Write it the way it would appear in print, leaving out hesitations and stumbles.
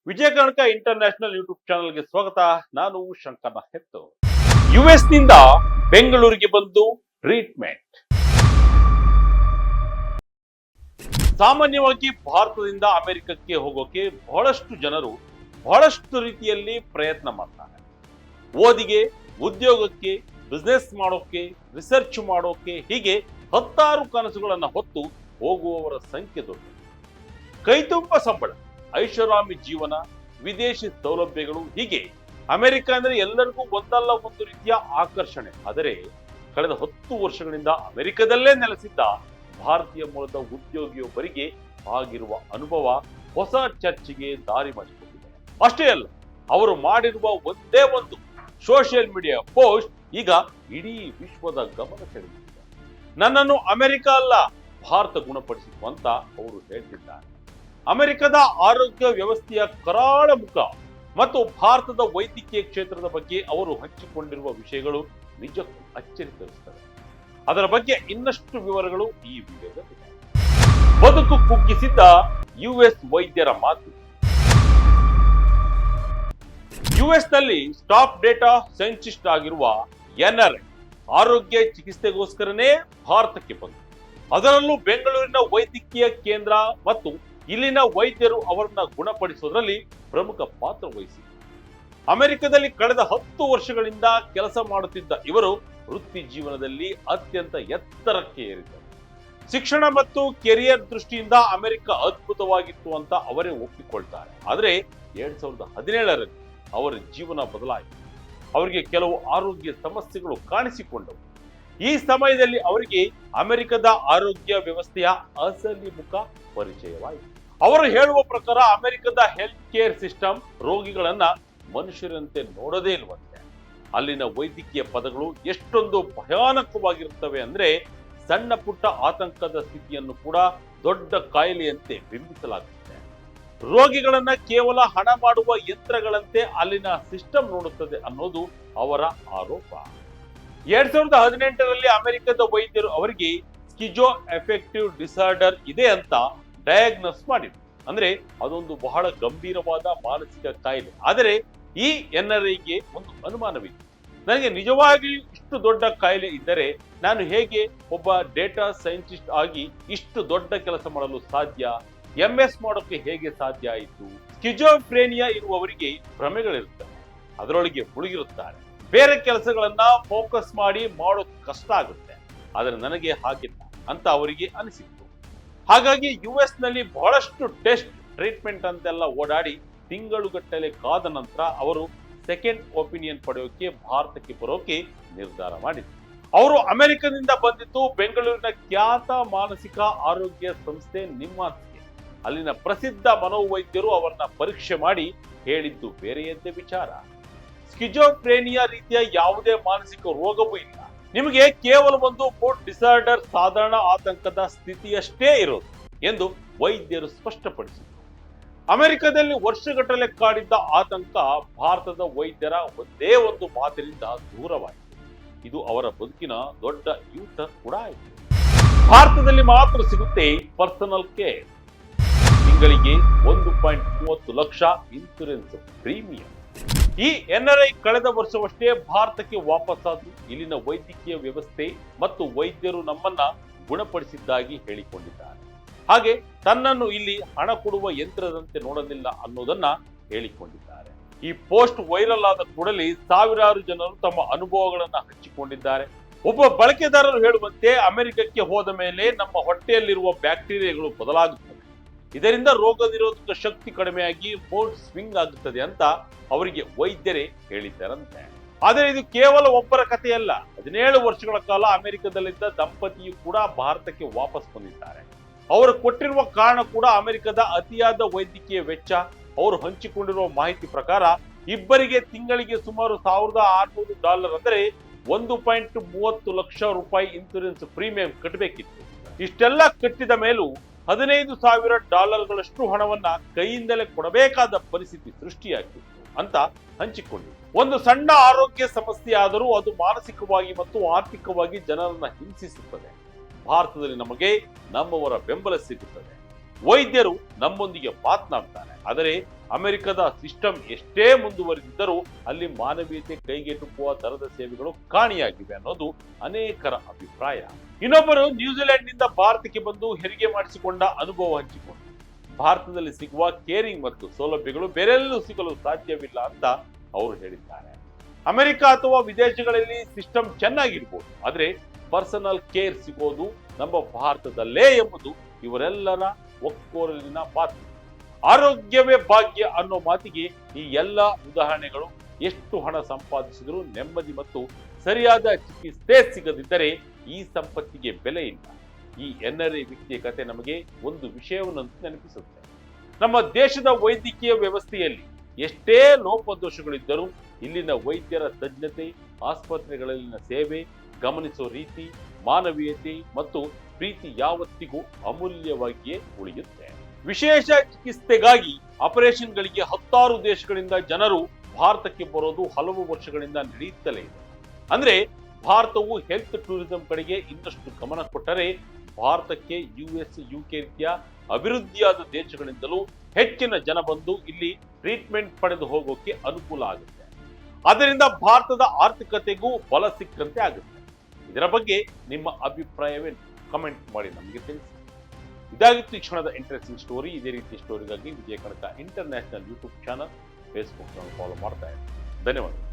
Vijaya Karnataka international YouTube ಚಾನೆಲ್ಗೆ ಸ್ವಾಗತ. ನಾನು ಶಂಕರ್ನ ಹೆತ್ತು. ಯುಎಸ್ ನಿಂದ ಬೆಂಗಳೂರಿಗೆ ಬಂದು ಟ್ರೀಟ್ಮೆಂಟ್. ಸಾಮಾನ್ಯವಾಗಿ ಭಾರತದಿಂದ ಅಮೆರಿಕಕ್ಕೆ ಹೋಗೋಕೆ ಬಹಳಷ್ಟು ಜನರು ಬಹಳಷ್ಟು ರೀತಿಯಲ್ಲಿ ಪ್ರಯತ್ನ ಮಾಡ್ತಾರೆ. ಓದಿಗೆ, ಉದ್ಯೋಗಕ್ಕೆ, ಬಿಸ್ನೆಸ್ ಮಾಡೋಕೆ, ರಿಸರ್ಚ್ ಮಾಡೋಕೆ, ಹೀಗೆ ಹತ್ತಾರು ಕನಸುಗಳನ್ನ ಹೊತ್ತು ಹೋಗುವವರ ಸಂಖ್ಯೆ ದೊಡ್ಡ. ಕೈತುಂಬ ಸಂಬಳ, ಐಷಾರಾಮಿ ಜೀವನ, ವಿದೇಶಿ ಸೌಲಭ್ಯಗಳು, ಹೀಗೆ ಅಮೆರಿಕ ಅಂದ್ರೆ ಎಲ್ಲರಿಗೂ ಒಂದಲ್ಲ ಒಂದು ರೀತಿಯ ಆಕರ್ಷಣೆ. ಆದರೆ ಕಳೆದ 10 ವರ್ಷಗಳಿಂದ ಅಮೆರಿಕದಲ್ಲೇ ನೆಲೆಸಿದ್ದ ಭಾರತೀಯ ಮೂಲದ ಉದ್ಯೋಗಿಯೊಬ್ಬರಿಗೆ ಆಗಿರುವ ಅನುಭವ ಹೊಸ ಚರ್ಚೆಗೆ ದಾರಿ ಮಾಡಿಕೊಟ್ಟಿದೆ. ಅಷ್ಟೇ ಅಲ್ಲ, ಅವರು ಮಾಡಿರುವ ಒಂದೇ ಒಂದು ಸೋಷಿಯಲ್ ಮೀಡಿಯಾ ಪೋಸ್ಟ್ ಈಗ ಇಡೀ ವಿಶ್ವದ ಗಮನ ಸೆಳೆದಿದೆ. ನನ್ನನ್ನು ಅಮೆರಿಕ ಅಲ್ಲ, ಭಾರತ ಗುಣಪಡಿಸಿತು ಅಂತ ಅವರು ಹೇಳ್ತಿದ್ದಾರೆ. ಅಮೆರಿಕದ ಆರೋಗ್ಯ ವ್ಯವಸ್ಥೆಯ ಕರಾಳ ಮುಖ ಮತ್ತು ಭಾರತದ ವೈದ್ಯಕೀಯ ಕ್ಷೇತ್ರದ ಬಗ್ಗೆ ಅವರು ಹಂಚಿಕೊಂಡಿರುವ ವಿಷಯಗಳು ನಿಜಕ್ಕೂ ಅಚ್ಚರಿ ತರಿಸುತ್ತವೆ. ಅದರ ಬಗ್ಗೆ ಇನ್ನಷ್ಟು ವಿವರಗಳು ಈ ವಿಡಿಯೋದಲ್ಲಿದೆ. ಬದುಕು ಕುಗ್ಗಿಸಿದ್ದ ಯುಎಸ್ ವೈದ್ಯರ ಮಾತು. ಯುಎಸ್ ನಲ್ಲಿ ಸ್ಟಾಪ್ ಡೇಟಾ ಸೈಂಟಿಸ್ಟ್ ಆಗಿರುವ ಎನ್ಆರ್ಐ ಆರೋಗ್ಯ ಚಿಕಿತ್ಸೆಗೋಸ್ಕರನೇ ಭಾರತಕ್ಕೆ ಬಂತು. ಅದರಲ್ಲೂ ಬೆಂಗಳೂರಿನ ವೈದ್ಯಕೀಯ ಕೇಂದ್ರ ಮತ್ತು ಇಲ್ಲಿನ ವೈದ್ಯರು ಅವರನ್ನ ಗುಣಪಡಿಸುವುದರಲ್ಲಿ ಪ್ರಮುಖ ಪಾತ್ರ ವಹಿಸಿದರು. ಅಮೆರಿಕದಲ್ಲಿ ಕಳೆದ 10 ವರ್ಷಗಳಿಂದ ಕೆಲಸ ಮಾಡುತ್ತಿದ್ದ ಇವರು ವೃತ್ತಿ ಜೀವನದಲ್ಲಿ ಅತ್ಯಂತ ಎತ್ತರಕ್ಕೆ ಏರಿದ್ದಾರೆ. ಶಿಕ್ಷಣ ಮತ್ತು ಕೆರಿಯರ್ ದೃಷ್ಟಿಯಿಂದ ಅಮೆರಿಕ ಅದ್ಭುತವಾಗಿತ್ತು ಅಂತ ಅವರೇ ಒಪ್ಪಿಕೊಳ್ತಾರೆ. ಆದರೆ 2017ರಲ್ಲಿ ಅವರ ಜೀವನ ಬದಲಾಯಿತು. ಅವರಿಗೆ ಕೆಲವು ಆರೋಗ್ಯ ಸಮಸ್ಯೆಗಳು ಕಾಣಿಸಿಕೊಂಡವು. ಈ ಸಮಯದಲ್ಲಿ ಅವರಿಗೆ ಅಮೆರಿಕದ ಆರೋಗ್ಯ ವ್ಯವಸ್ಥೆಯ ಅಸಲಿ ಮುಖ ಪರಿಚಯವಾಯಿತು. ಅವರು ಹೇಳುವ ಪ್ರಕಾರ ಅಮೆರಿಕದ ಹೆಲ್ತ್ ಕೇರ್ ಸಿಸ್ಟಮ್ ರೋಗಿಗಳನ್ನ ಮನುಷ್ಯರಂತೆ ನೋಡದೇ ಇಲ್ವಂತೆ. ಅಲ್ಲಿನ ವೈದ್ಯಕೀಯ ಪದಗಳು ಎಷ್ಟೊಂದು ಭಯಾನಕವಾಗಿರುತ್ತವೆ ಅಂದ್ರೆ, ಸಣ್ಣ ಪುಟ್ಟ ಆತಂಕದ ಸ್ಥಿತಿಯನ್ನು ಕೂಡ ದೊಡ್ಡ ಕಾಯಿಲೆಯಂತೆ ಬಿಂಬಿಸಲಾಗುತ್ತದೆ. ರೋಗಿಗಳನ್ನ ಕೇವಲ ಹಣ ಮಾಡುವ ಯಂತ್ರಗಳಂತೆ ಅಲ್ಲಿನ ಸಿಸ್ಟಮ್ ನೋಡುತ್ತದೆ ಅನ್ನೋದು ಅವರ ಆರೋಪ. 2018ರಲ್ಲಿ ಅಮೆರಿಕದ ವೈದ್ಯರು ಅವರಿಗೆ ಸ್ಕಿಜೋ ಎಫೆಕ್ಟಿವ್ ಡಿಸಾರ್ಡರ್ ಇದೆ ಅಂತ ಡಯಾಗ್ನೋಸ್ ಮಾಡಿದ್ರು. ಅಂದ್ರೆ ಅದೊಂದು ಬಹಳ ಗಂಭೀರವಾದ ಮಾನಸಿಕ ಕಾಯಿಲೆ. ಆದರೆ ಈ ಎನ್ಆರ್ಐಗೆ ಒಂದು ಅನುಮಾನವಿತ್ತು. ನನಗೆ ನಿಜವಾಗಿಯೂ ಇಷ್ಟು ದೊಡ್ಡ ಕಾಯಿಲೆ ಇದ್ದರೆ ನಾನು ಹೇಗೆ ಒಬ್ಬ ಡೇಟಾ ಸೈಂಟಿಸ್ಟ್ ಆಗಿ ಇಷ್ಟು ದೊಡ್ಡ ಕೆಲಸ ಮಾಡಲು ಸಾಧ್ಯ? ಎಂಎಸ್ ಮಾಡೋಕೆ ಹೇಗೆ ಸಾಧ್ಯ ಆಯಿತು? ಸ್ಕಿಜೋಫ್ರೇನಿಯಾ ಇರುವವರಿಗೆ ಭ್ರಮೆಗಳಿರುತ್ತವೆ, ಅದರೊಳಗೆ ಮುಳುಗಿರುತ್ತಾರೆ. ಬೇರೆ ಕೆಲಸಗಳನ್ನ ಫೋಕಸ್ ಮಾಡಿ ಮಾಡೋದು ಕಷ್ಟ ಆಗುತ್ತೆ. ಆದರೆ ನನಗೆ ಹಾಗಿಲ್ಲ ಅಂತ ಅವರಿಗೆ ಅನಿಸಿತ್ತು. ಹಾಗಾಗಿ ಯುಎಸ್ ನಲ್ಲಿ ಬಹಳಷ್ಟು ಟೆಸ್ಟ್, ಟ್ರೀಟ್ಮೆಂಟ್ ಅಂತೆಲ್ಲ ಓಡಾಡಿ ತಿಂಗಳುಗಟ್ಟಲೆ ಕಾದ ನಂತರ ಅವರು ಸೆಕೆಂಡ್ ಒಪಿನಿಯನ್ ಪಡೆಯೋಕೆ ಭಾರತಕ್ಕೆ ಬರೋಕೆ ನಿರ್ಧಾರ ಮಾಡಿದ್ರು. ಅವರು ಅಮೆರಿಕದಿಂದ ಬಂದಿದ್ದು ಬೆಂಗಳೂರಿನ ಖ್ಯಾತ ಮಾನಸಿಕ ಆರೋಗ್ಯ ಸಂಸ್ಥೆ ನಿಮ್ಹಾನ್ಸ್ಗೆ. ಅಲ್ಲಿನ ಪ್ರಸಿದ್ಧ ಮನೋವೈದ್ಯರು ಅವರನ್ನ ಪರೀಕ್ಷೆ ಮಾಡಿ ಹೇಳಿದ್ದು ಬೇರೆಯದ್ದೇ ವಿಚಾರ. ಸ್ಕಿಜೋಫ್ರೇನಿಯಾ ರೀತಿಯ ಯಾವುದೇ ಮಾನಸಿಕ ರೋಗವೂ ಇಲ್ಲ, ನಿಮಗೆ ಕೇವಲ ಒಂದು ಮೂಡ್ ಡಿಸಾರ್ಡರ್, ಸಾಧಾರಣ ಆತಂಕದ ಸ್ಥಿತಿಯಷ್ಟೇ ಇರೋದು ಎಂದು ವೈದ್ಯರು ಸ್ಪಷ್ಟಪಡಿಸಿದರು. ಅಮೆರಿಕದಲ್ಲಿ ವರ್ಷಗಟ್ಟಲೆ ಕಾಡಿದ್ದ ಆತಂಕ ಭಾರತದ ವೈದ್ಯರ ಒಂದೇ ಒಂದು ಮಾತಿನಿಂದ ದೂರವಾಯಿತು. ಇದು ಅವರ ಬದುಕಿನ ದೊಡ್ಡ ಯೂಟರ್ನ್ ಕೂಡ ಆಯಿತು. ಭಾರತದಲ್ಲಿ ಮಾತ್ರ ಸಿಗುತ್ತೆ ಪರ್ಸನಲ್ ಕೇರ್. ತಿಂಗಳಿಗೆ 1.30 ಲಕ್ಷ ಇನ್ಸೂರೆನ್ಸ್ ಪ್ರೀಮಿಯಂ. ಈ ಎನ್ಆರ್ಐ ಕಳೆದ ವರ್ಷವಷ್ಟೇ ಭಾರತಕ್ಕೆ ವಾಪಸ್ಸಾದ್ದು. ಇಲ್ಲಿನ ವೈದ್ಯಕೀಯ ವ್ಯವಸ್ಥೆ ಮತ್ತು ವೈದ್ಯರು ನಮ್ಮನ್ನ ಗುಣಪಡಿಸಿದ್ದಾಗಿ ಹೇಳಿಕೊಂಡಿದ್ದಾರೆ. ಹಾಗೆ ತನ್ನನ್ನು ಇಲ್ಲಿ ಹಣ ಕೊಡುವ ಯಂತ್ರದಂತೆ ನೋಡಲಿಲ್ಲ ಅನ್ನೋದನ್ನ ಹೇಳಿಕೊಂಡಿದ್ದಾರೆ. ಈ ಪೋಸ್ಟ್ ವೈರಲ್ ಆದ ಕೂಡಲೇ ಸಾವಿರಾರು ಜನರು ತಮ್ಮ ಅನುಭವಗಳನ್ನ ಹಂಚಿಕೊಂಡಿದ್ದಾರೆ. ಒಬ್ಬ ಬಳಕೆದಾರರು ಹೇಳುವಂತೆ, ಅಮೆರಿಕಕ್ಕೆ ಹೋದ ಮೇಲೆ ನಮ್ಮ ಹೊಟ್ಟೆಯಲ್ಲಿರುವ ಬ್ಯಾಕ್ಟೀರಿಯಾಗಳು ಬದಲಾಗುತ್ತವೆ, ಇದರಿಂದ ರೋಗ ನಿರೋಧಕ ಶಕ್ತಿ ಕಡಿಮೆಯಾಗಿ ಮೂಡ್ ಸ್ವಿಂಗ್ ಆಗುತ್ತದೆ ಅಂತ ಅವರಿಗೆ ವೈದ್ಯರೇ ಹೇಳಿದ್ದಾರಂತೆ. ಆದರೆ ಇದು ಕೇವಲ ಒಬ್ಬರ ಕಥೆಯಲ್ಲ. 17 ವರ್ಷಗಳ ಕಾಲ ಅಮೆರಿಕದಲ್ಲಿದ್ದ ದಂಪತಿಯು ಕೂಡ ಭಾರತಕ್ಕೆ ವಾಪಸ್ ಬಂದಿದ್ದಾರೆ. ಅವರು ಕೊಟ್ಟಿರುವ ಕಾರಣ ಕೂಡ ಅಮೆರಿಕದ ಅತಿಯಾದ ವೈದ್ಯಕೀಯ ವೆಚ್ಚ. ಅವರು ಹಂಚಿಕೊಂಡಿರುವ ಮಾಹಿತಿ ಪ್ರಕಾರ ಇಬ್ಬರಿಗೆ ತಿಂಗಳಿಗೆ ಸುಮಾರು $1,600 ಅಂದರೆ 1.30 ಲಕ್ಷ ರೂಪಾಯಿ ಇನ್ಸೂರೆನ್ಸ್ ಪ್ರೀಮಿಯಂ ಕಟ್ಟಬೇಕಿತ್ತು. ಇಷ್ಟೆಲ್ಲ ಕಟ್ಟಿದ ಮೇಲೂ $15,000 ಹಣವನ್ನ ಕೈಯಿಂದಲೇ ಕೊಡಬೇಕಾದ ಪರಿಸ್ಥಿತಿ ಸೃಷ್ಟಿಯಾಗಿತ್ತು ಅಂತ ಹಂಚಿಕೊಂಡಿದೆ. ಒಂದು ಸಣ್ಣ ಆರೋಗ್ಯ ಸಮಸ್ಯೆ ಆದರೂ ಅದು ಮಾನಸಿಕವಾಗಿ ಮತ್ತು ಆರ್ಥಿಕವಾಗಿ ಜನರನ್ನ ಹಿಂಸಿಸುತ್ತದೆ. ಭಾರತದಲ್ಲಿ ನಮಗೆ ನಮ್ಮವರ ಬೆಂಬಲ ಸಿಗುತ್ತದೆ. ವೈದ್ಯರು ನಮ್ಮೊಂದಿಗೆ ಮಾತನಾಡ್ತಾರೆ. ಆದರೆ ಅಮೆರಿಕದ ಸಿಸ್ಟಮ್ ಎಷ್ಟೇ ಮುಂದುವರಿದಿದ್ದರೂ ಅಲ್ಲಿ ಮಾನವೀಯತೆ ಕೈಗೆಟುಕುವ ದರದ ಸೇವೆಗಳು ಕಾಣಿಯಾಗಿವೆ ಅನ್ನೋದು ಅನೇಕರ ಅಭಿಪ್ರಾಯ. ಇನ್ನೊಬ್ಬರು ನ್ಯೂಜಿಲೆಂಡ್ನಿಂದ ಭಾರತಕ್ಕೆ ಬಂದು ಹೆರಿಗೆ ಮಾಡಿಸಿಕೊಂಡ ಅನುಭವ ಹಂಚಿಕೊಂಡರು. ಭಾರತದಲ್ಲಿ ಸಿಗುವ ಕೇರಿಂಗ್ ಮತ್ತು ಸೌಲಭ್ಯಗಳು ಬೇರೆಲ್ಲೂ ಸಿಗಲು ಸಾಧ್ಯವಿಲ್ಲ ಅಂತ ಅವರು ಹೇಳಿದ್ದಾರೆ. ಅಮೆರಿಕ ಅಥವಾ ವಿದೇಶಗಳಲ್ಲಿ ಸಿಸ್ಟಮ್ ಚೆನ್ನಾಗಿರ್ಬೋದು, ಆದ್ರೆ ಪರ್ಸನಲ್ ಕೇರ್ ಸಿಗೋದು ನಮ್ಮ ಭಾರತದಲ್ಲೇ ಎಂಬುದು ಇವರೆಲ್ಲರ ಒಕ್ಕೊರಲಿನ ಮಾತು. ಆರೋಗ್ಯವೇ ಭಾಗ್ಯ ಅನ್ನೋ ಮಾತಿಗೆ ಈ ಎಲ್ಲ ಉದಾಹರಣೆಗಳು. ಎಷ್ಟು ಹಣ ಸಂಪಾದಿಸಿದರೂ ನೆಮ್ಮದಿ ಮತ್ತು ಸರಿಯಾದ ಚಿಕಿತ್ಸೆ ಸಿಗದಿದ್ದರೆ ಈ ಸಂಪತ್ತಿಗೆ ಬೆಲೆ ಇಲ್ಲ. ಈ NRI ವ್ಯಕ್ತಿಯ ಕತೆ ನಮಗೆ ಒಂದು ವಿಷಯವನ್ನು ನೆನಪಿಸುತ್ತೆ. ನಮ್ಮ ದೇಶದ ವೈದ್ಯಕೀಯ ವ್ಯವಸ್ಥೆಯಲ್ಲಿ ಎಷ್ಟೇ ಲೋಪದೋಷಗಳಿದ್ದರೂ ಇಲ್ಲಿನ ವೈದ್ಯರ ತಜ್ಞತೆ, ಆಸ್ಪತ್ರೆಗಳಲ್ಲಿನ ಸೇವೆ, ಗಮನಿಸುವ ರೀತಿ, ಮಾನವೀಯತೆ ಮತ್ತು ಪ್ರೀತಿ ಯಾವತ್ತಿಗೂ ಅಮೂಲ್ಯವಾಗಿಯೇ ಉಳಿಯುತ್ತೆ. ವಿಶೇಷ ಚಿಕಿತ್ಸೆಗಾಗಿ ಆಪರೇಷನ್ಗಳಿಗೆ 10 ದೇಶಗಳಿಂದ ಜನರು ಭಾರತಕ್ಕೆ ಬರೋದು ಹಲವು ವರ್ಷಗಳಿಂದ ನಡೆಯುತ್ತಲೇ ಇದೆ. ಅಂದ್ರೆ ಭಾರತವು ಹೆಲ್ತ್ ಟೂರಿಸಂ ಕಡೆಗೆ ಇನ್ನಷ್ಟು ಗಮನ ಕೊಟ್ಟರೆ ಭಾರತಕ್ಕೆ US, UK ರೀತಿಯ ಅಭಿವೃದ್ಧಿಯಾದ ದೇಶಗಳಿಂದಲೂ ಹೆಚ್ಚಿನ ಜನ ಬಂದು ಇಲ್ಲಿ ಟ್ರೀಟ್ಮೆಂಟ್ ಪಡೆದು ಹೋಗೋಕೆ ಅನುಕೂಲ ಆಗುತ್ತೆ. ಆದ್ದರಿಂದ ಭಾರತದ ಆರ್ಥಿಕತೆಗೂ ಬಲ ಸಿಕ್ಕಂತೆ ಆಗುತ್ತೆ. ಇದರ ಬಗ್ಗೆ ನಿಮ್ಮ ಅಭಿಪ್ರಾಯವೇನು? ಕಮೆಂಟ್ ಮಾಡಿ ನಮಗೆ ತಿಳಿಸಿ. ಇದಾಗಿತ್ತು ಈ ಕ್ಷಣದ ಇಂಟ್ರೆಸ್ಟಿಂಗ್ ಸ್ಟೋರಿ. ಇದೇ ರೀತಿ ಸ್ಟೋರಿಗಾಗಿ Vijaya Kanaka international YouTube channel, Facebook follow ಮಾಡ್ತಾ ಇದ್ದೀನಿ. ಧನ್ಯವಾದ.